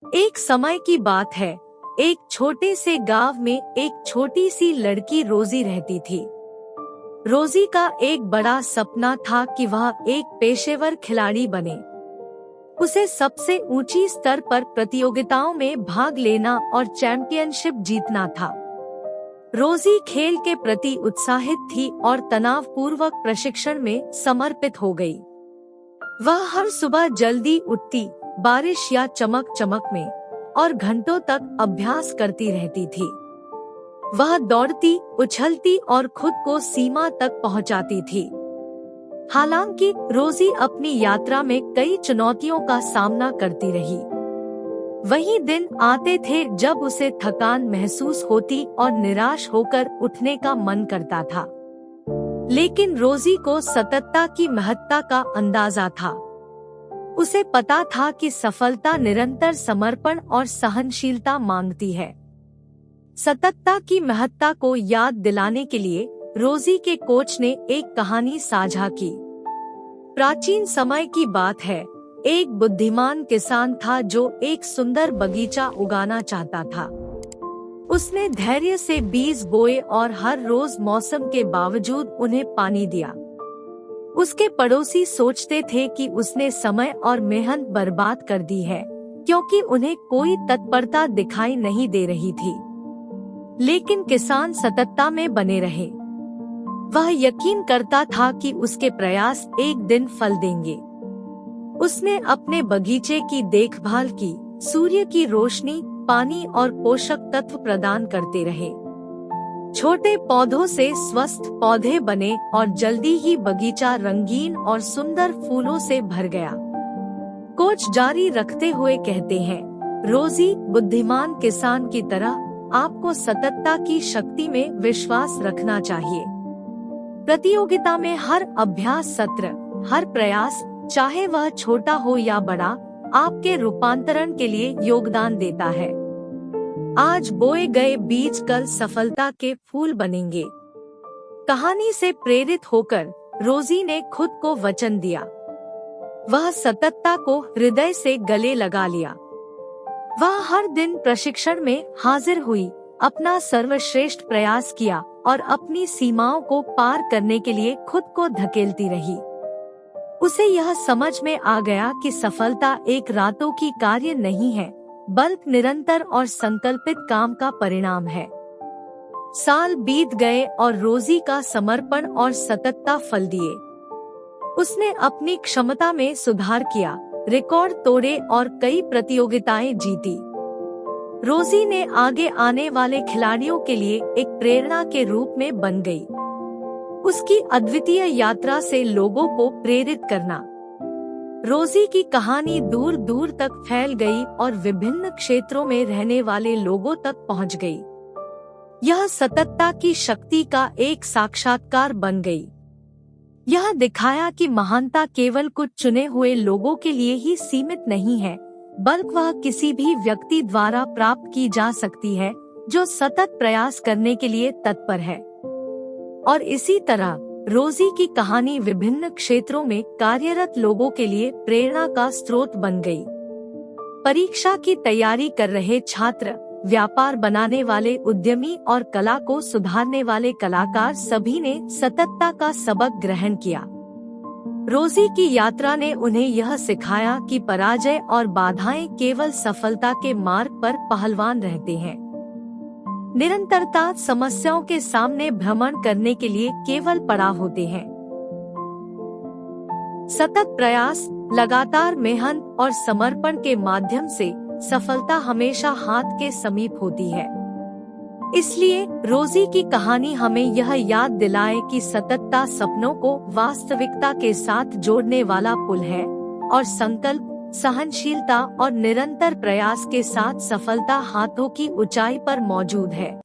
एक समय की बात है, एक छोटे से गांव में एक छोटी सी लड़की रोजी रहती थी। रोजी का एक बड़ा सपना था कि वह एक पेशेवर खिलाड़ी बने। उसे सबसे ऊंची स्तर पर प्रतियोगिताओं में भाग लेना और चैंपियनशिप जीतना था। रोजी खेल के प्रति उत्साहित थी और तनावपूर्वक प्रशिक्षण में समर्पित हो गई। वह हर सुबह जल्दी उठती, बारिश या चमक में, और घंटों तक अभ्यास करती रहती थी। वह दौड़ती, उछलती और खुद को सीमा तक पहुंचाती थी। हालांकि रोजी अपनी यात्रा में कई चुनौतियों का सामना करती रही। वही दिन आते थे जब उसे थकान महसूस होती और निराश होकर उठने का मन करता था। लेकिन रोजी को सततता की महत्ता का अंदाजा था। उसे पता था कि सफलता निरंतर समर्पण और सहनशीलता मांगती है। सततता की महत्ता को याद दिलाने के लिए रोजी के कोच ने एक कहानी साझा की। प्राचीन समय की बात है, एक बुद्धिमान किसान था जो एक सुंदर बगीचा उगाना चाहता था। उसने धैर्य से बीज बोए और हर रोज मौसम के बावजूद उन्हें पानी दिया। उसके पड़ोसी सोचते थे कि उसने समय और मेहनत बर्बाद कर दी है, क्योंकि उन्हें कोई तत्परता दिखाई नहीं दे रही थी। लेकिन किसान सततता में बने रहे। वह यकीन करता था कि उसके प्रयास एक दिन फल देंगे। उसने अपने बगीचे की देखभाल की, सूर्य की रोशनी, पानी और पोषक तत्व प्रदान करते रहे। छोटे पौधों से स्वस्थ पौधे बने और जल्दी ही बगीचा रंगीन और सुंदर फूलों से भर गया। कोच जारी रखते हुए कहते हैं, रोजी, बुद्धिमान किसान की तरह आपको सततता की शक्ति में विश्वास रखना चाहिए। प्रतियोगिता में हर अभ्यास सत्र, हर प्रयास, चाहे वह छोटा हो या बड़ा, आपके रूपांतरण के लिए योगदान देता है। आज बोए गए बीज कल सफलता के फूल बनेंगे। कहानी से प्रेरित होकर रोजी ने खुद को वचन दिया। वह सततता को हृदय से गले लगा लिया। वह हर दिन प्रशिक्षण में हाजिर हुई, अपना सर्वश्रेष्ठ प्रयास किया और अपनी सीमाओं को पार करने के लिए खुद को धकेलती रही। उसे यह समझ में आ गया कि सफलता एक रातों की कार्य नहीं है, बल्कि निरंतर और संकल्पित काम का परिणाम है। साल बीत गए और रोजी का समर्पण और सततता फल दिए। उसने अपनी क्षमता में सुधार किया, रिकॉर्ड तोड़े और कई प्रतियोगिताएं जीती। रोजी ने आगे आने वाले खिलाड़ियों के लिए एक प्रेरणा के रूप में बन गई। उसकी अद्वितीय यात्रा से लोगों को प्रेरित करना। रोजी की कहानी दूर दूर तक फैल गई और विभिन्न क्षेत्रों में रहने वाले लोगों तक पहुंच गई। यह सततता की शक्ति का एक साक्षात्कार बन गई। यह दिखाया कि महानता केवल कुछ चुने हुए लोगों के लिए ही सीमित नहीं है, बल्कि वह किसी भी व्यक्ति द्वारा प्राप्त की जा सकती है जो सतत प्रयास करने के लिए तत्पर है। और इसी तरह रोजी की कहानी विभिन्न क्षेत्रों में कार्यरत लोगों के लिए प्रेरणा का स्रोत बन गई। परीक्षा की तैयारी कर रहे छात्र, व्यापार बनाने वाले उद्यमी और कला को सुधारने वाले कलाकार, सभी ने सततता का सबक ग्रहण किया। रोजी की यात्रा ने उन्हें यह सिखाया कि पराजय और बाधाएं केवल सफलता के मार्ग पर पहलवान रहते हैं। निरंतरता समस्याओं के सामने भ्रमण करने के लिए केवल पड़ाव होते हैं। सतत प्रयास, लगातार मेहनत और समर्पण के माध्यम से सफलता हमेशा हाथ के समीप होती है। इसलिए रोजी की कहानी हमें यह याद दिलाए कि सततता सपनों को वास्तविकता के साथ जोड़ने वाला पुल है और संकल्प, सहनशीलता और निरंतर प्रयास के साथ सफलता हाथों की ऊंचाई पर मौजूद है।